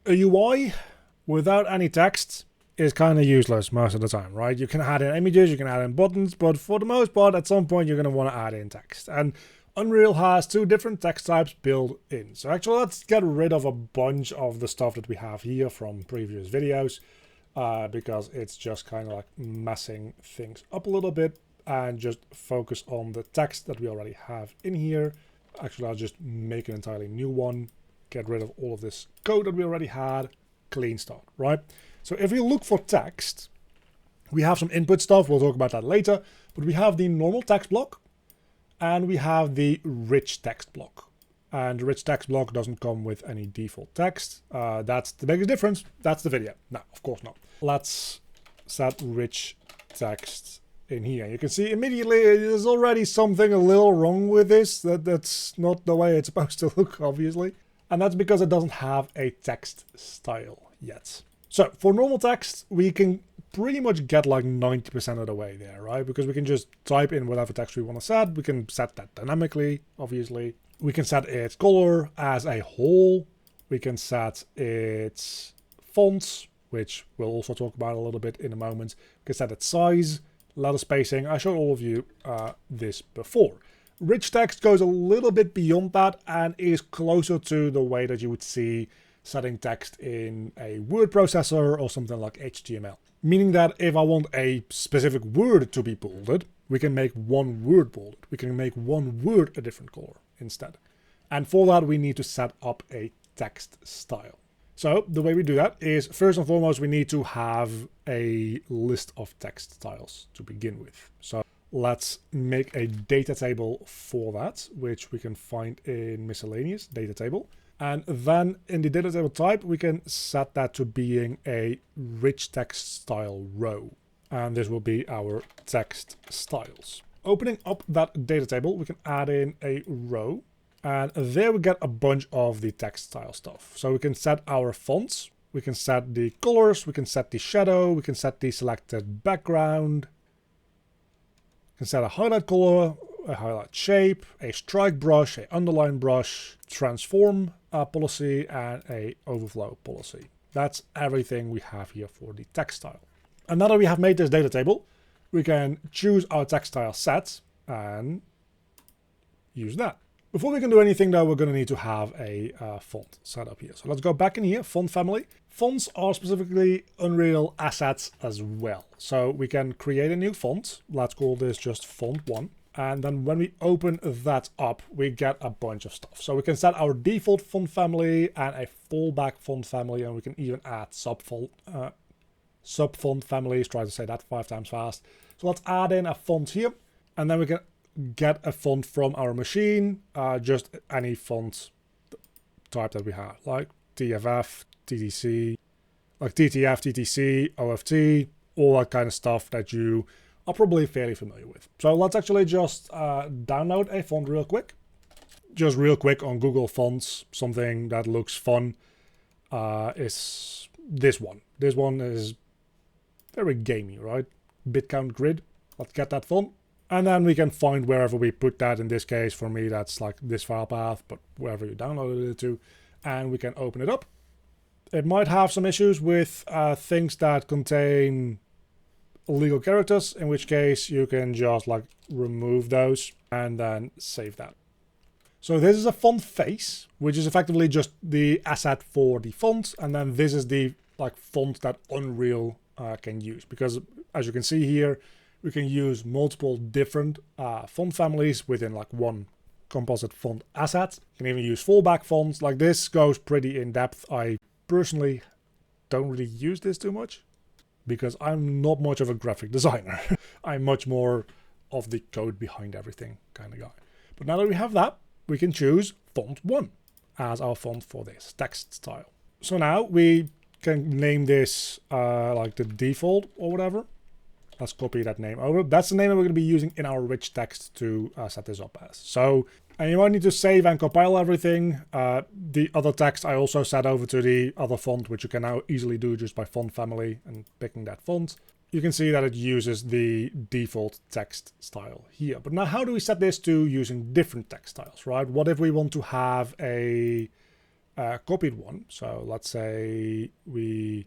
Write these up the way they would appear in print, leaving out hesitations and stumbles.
A UI without any text is kind of useless most of the time, right? You can add in images, you can add in buttons, but for the most part, at some point, you're going to want to add in text. And Unreal has two different text types built in. So actually, let's get rid of a bunch of the stuff that we have here from previous videos, because it's just kind of like messing things up a little bit, and just focus on the text that we already have in here. Actually, I'll just make an entirely new one, get rid of all of this code that we already had, clean start, right? So if we look for text, we have some input stuff, we'll talk about that later, but we have the normal text block and we have the rich text block. And the rich text block doesn't come with any default text. That's the biggest difference. That's the video. No, of course not. Let's set rich text in here. You can see immediately there's already something a little wrong with this. That's not the way it's supposed to look, obviously. And that's because it doesn't have a text style yet. So for normal text, we can pretty much get like 90% of the way there, right? Because we can just type in whatever text we want to set. We can set that dynamically, obviously. We can set its color as a whole. We can set its fonts, which we'll also talk about a little bit in a moment. We can set its size, letter spacing. I showed all of you this before. Rich text goes a little bit beyond that and is closer to the way that you would see setting text in a word processor or something like HTML. Meaning that if I want a specific word to be bolded, we can make one word bolded. We can make one word a different color instead. And for that, we need to set up a text style. So the way we do that is, first and foremost, we need to have a list of text styles to begin with. So let's make a data table for that, which we can find in miscellaneous data table. And then in the data table type, we can set that to being a rich text style row. And this will be our text styles. Opening up that data table, we can add in a row. And there we get a bunch of the text style stuff. So we can set our fonts, we can set the colors, we can set the shadow, we can set the selected background. We can set a highlight color, a highlight shape, a strike brush, a underline brush, transform policy, and a overflow policy. That's everything we have here for the text style. And now that we have made this data table, we can choose our text style set and use that. Before we can do anything though, we're going to need to have a font set up here. So let's go back in here, font family. Fonts are specifically Unreal assets as well. So we can create a new font. Let's call this just font 1. And then when we open that up, we get a bunch of stuff. So we can set our default font family and a fallback font family, and we can even add sub font families. Try to say that 5 times fast. So let's add in a font here, and then we can get a font from our machine, just any font type that we have, like TFF, TTC, like TTF, TTC, OFT, all that kind of stuff that you are probably fairly familiar with. So let's actually just download a font real quick. Just real quick on Google Fonts, something that looks fun is this one. This one is very gamey, right? Bit count grid. Let's get that font. And then we can find wherever we put that. In this case, for me, that's like this file path, but wherever you downloaded it to. And we can open it up. It might have some issues with things that contain illegal characters, in which case you can just like remove those and then save that. So this is a font face, which is effectively just the asset for the font. And then this is the like font that Unreal can use, because as you can see here, we can use multiple different font families within like one composite font asset. You can even use fallback fonts. Like this goes pretty in depth. I personally don't really use this too much because I'm not much of a graphic designer. I'm much more of the code behind everything kind of guy. But now that we have that, we can choose font 1 as our font for this text style. So now we can name this like the default or whatever. Let's copy that name over. That's the name that we're going to be using in our rich text to set this up as. So, and you might need to save and compile everything. The other text I also set over to the other font, which you can now easily do just by font family and picking that font. You can see that it uses the default text style here. But now how do we set this to using different text styles, right? What if we want to have a copied one. So let's say we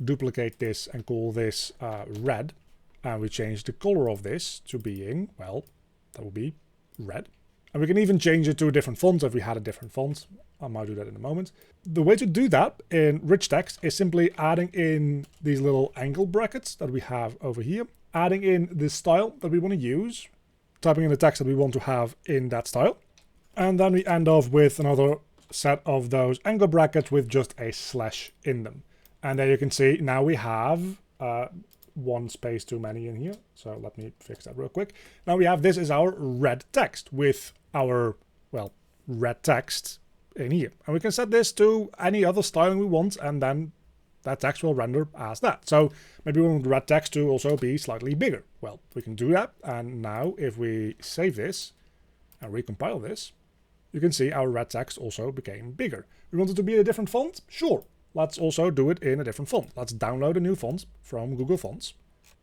duplicate this and call this red, and we change the color of this to being, well, that will be red. And we can even change it to a different font if we had a different font. I might do that in a moment. The way to do that in rich text is simply adding in these little angle brackets that we have over here, adding in the style that we want to use, typing in the text that we want to have in that style, and then we end off with another set of those angle brackets with just a slash in them. And there you can see now we have one space too many in here. So let me fix that real quick. Now we have, this is our red text with our, well, red text in here. And we can set this to any other styling we want, and then that text will render as that. So maybe we want the red text to also be slightly bigger. Well, we can do that. And now if we save this and recompile this, you can see our red text also became bigger. We want it to be a different font? Sure. Let's also do it in a different font. Let's download a new font from Google Fonts.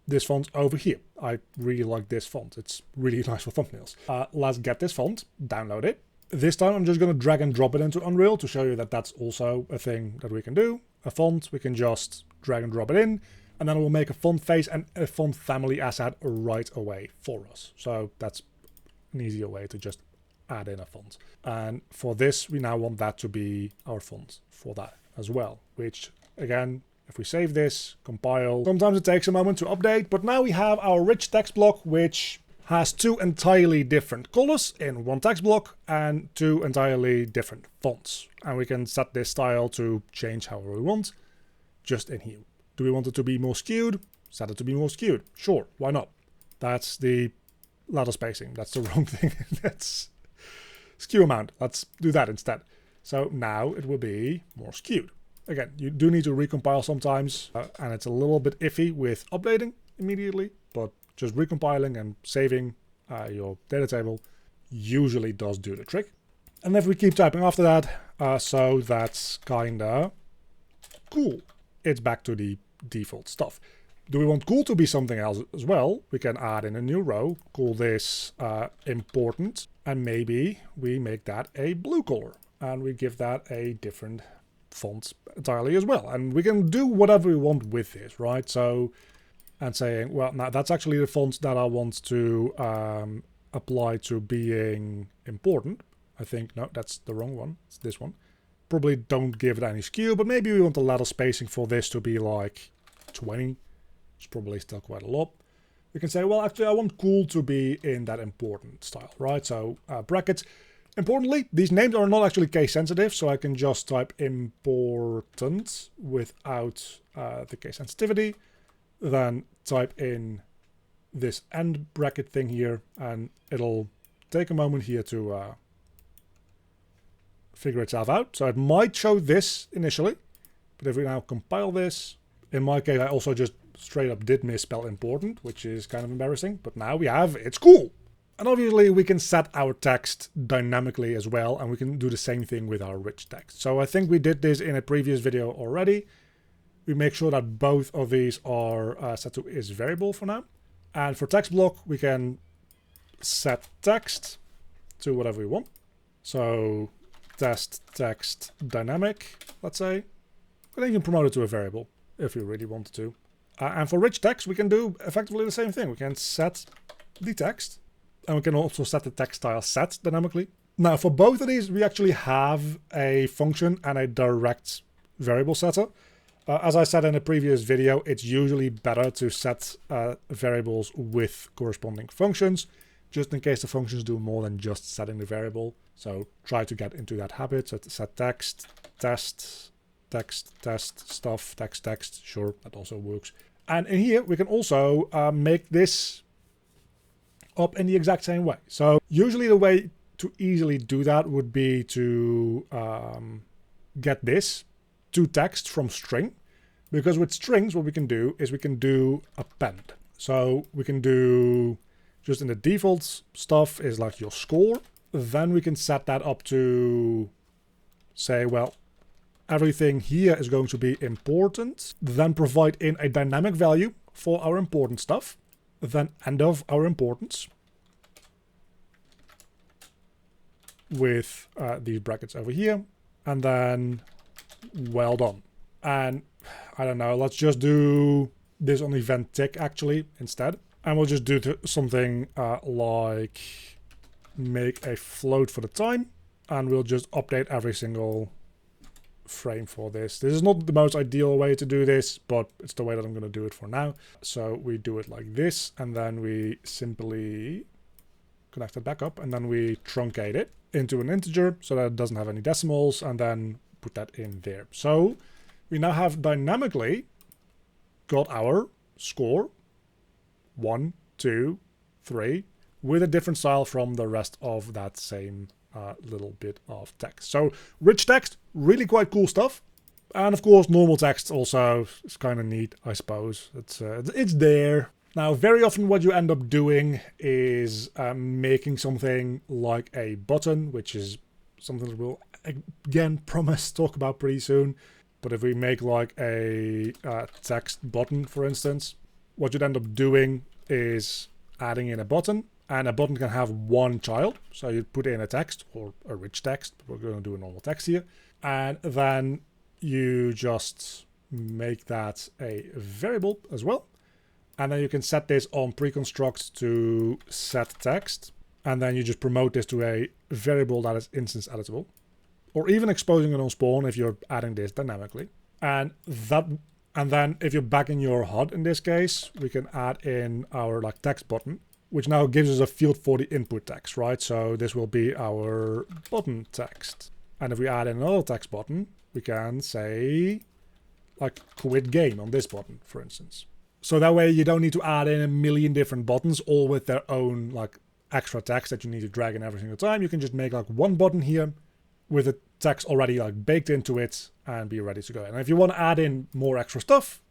This font over here. I really like this font. It's really nice for thumbnails. Let's get this font, download it. This time I'm just going to drag and drop it into Unreal to show you that that's also a thing that we can do. A font, we can just drag and drop it in, and then it will make a font face and a font family asset right away for us. So that's an easier way to just add in a font. And for this, we now want that to be our font for that as well, which again, if we save this, compile, sometimes it takes a moment to update, but now we have our rich text block, which has two entirely different colors in one text block and two entirely different fonts. And we can set this style to change however we want, just in here. Do we want it to be more skewed? Set it to be more skewed. Sure, why not? That's the ladder spacing. That's the wrong thing. That's skew amount. Let's do that instead. So now it will be more skewed. Again, you do need to recompile sometimes, and it's a little bit iffy with updating immediately, but just recompiling and saving your data table usually does do the trick. And if we keep typing after that, so that's kinda cool. It's back to the default stuff. Do we want cool to be something else as well? We can add in a new row, call this important, and maybe we make that a blue color, and we give that a different font entirely as well. And we can do whatever we want with this, right? So, and saying, well, now that's actually the font that I want to apply to being important. I think, no, that's the wrong one. It's this one. Probably don't give it any skew, but maybe we want the ladder spacing for this to be like 20. It's probably still quite a lot. We can say, well, actually, I want cool to be in that important style, right? So brackets. Importantly, these names are not actually case sensitive, so I can just type important without the case sensitivity. Then type in this end bracket thing here, and it'll take a moment here to figure itself out. So it might show this initially, but if we now compile this, in my case, I also just straight up did misspell important, which is kind of embarrassing, but now we have it's cool. And obviously we can set our text dynamically as well, and we can do the same thing with our rich text. So I think we did this in a previous video already. We make sure that both of these are set to is variable for now. And for text block, we can set text to whatever we want. So test text dynamic, let's say. We can even promote it to a variable if we really wanted to. And for rich text, we can do effectively the same thing. We can set the text, and we can also set the text style set dynamically. Now, for both of these, we actually have a function and a direct variable setter. As I said in a previous video, it's usually better to set variables with corresponding functions, just in case the functions do more than just setting the variable. So try to get into that habit. So set text, test, text, test, stuff, text, text. Sure, that also works. And in here, we can also make this up in the exact same way. So usually the way to easily do that would be to get this to text from string, because with strings what we can do is we can do append. So we can do just in the default stuff is like your score. Then we can set that up to say, well, everything here is going to be important. Then provide in a dynamic value for our important stuff. Then end of our importance with these brackets over here. and then well done. And I don't know, let's just do this on event tick actually instead. And we'll just do something like make a float for the time, and we'll just update every single frame for this. This is not the most ideal way to do this, but it's the way that I'm going to do it for now. So we do it like this, and then we simply connect it back up, and then we truncate it into an integer so that it doesn't have any decimals, and then put that in there. So we now have dynamically got our score 1, 2, 3 with a different style from the rest of that same little bit of text. So rich text, really quite cool stuff. And of course, normal text also is kind of neat, I suppose. It's there. Now, very often what you end up doing is making something like a button, which is something that we'll, again, promise talk about pretty soon. But if we make like a text button, for instance, what you'd end up doing is adding in a button, and a button can have one child. So you'd put in a text or a rich text, but we're going to do a normal text here. And then you just make that a variable as well. And then you can set this on preconstruct to set text. And then you just promote this to a variable that is instance editable, or even exposing it on spawn if you're adding this dynamically. And then if you're back in your HUD in this case, we can add in our like text button, which now gives us a field for the input text, right? So this will be our button text. And if we add in another text button, we can say like quit game on this button, for instance. So that way you don't need to add in a million different buttons, all with their own like extra text that you need to drag in every single time. You can just make like one button here with the text already like baked into it and be ready to go. And if you want to add in more extra stuff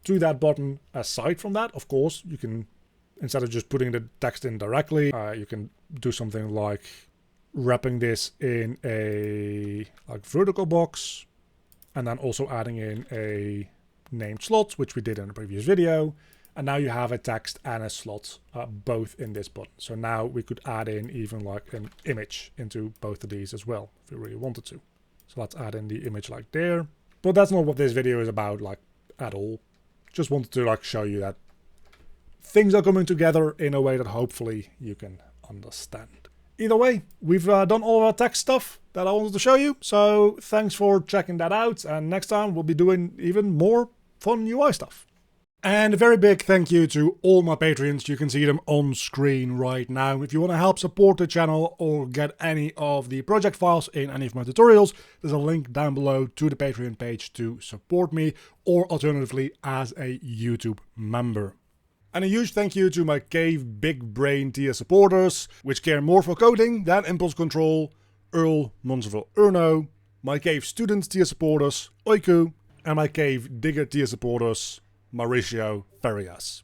to that button aside from that, of course, you can, instead of just putting the text in directly, you can do something like wrapping this in a like vertical box, and then also adding in a named slot, which we did in the previous video. And now you have a text and a slot both in this button. So now we could add in even like an image into both of these as well, if we really wanted to. So let's add in the image like there. But that's not what this video is about, like, at all. Just wanted to like show you that things are coming together in a way that hopefully you can understand. Either way, we've done all of our text stuff that I wanted to show you. So thanks for checking that out. And next time we'll be doing even more fun UI stuff. And a very big thank you to all my Patreons. You can see them on screen right now. If you want to help support the channel or get any of the project files in any of my tutorials, there's a link down below to the Patreon page to support me, or alternatively as a YouTube member. And a huge thank you to my Cave Big Brain tier supporters, which care more for coding than impulse control: Earl, Monserville, Erno, my Cave Student tier supporters, Oiku, and my Cave Digger tier supporters, Mauricio Farias.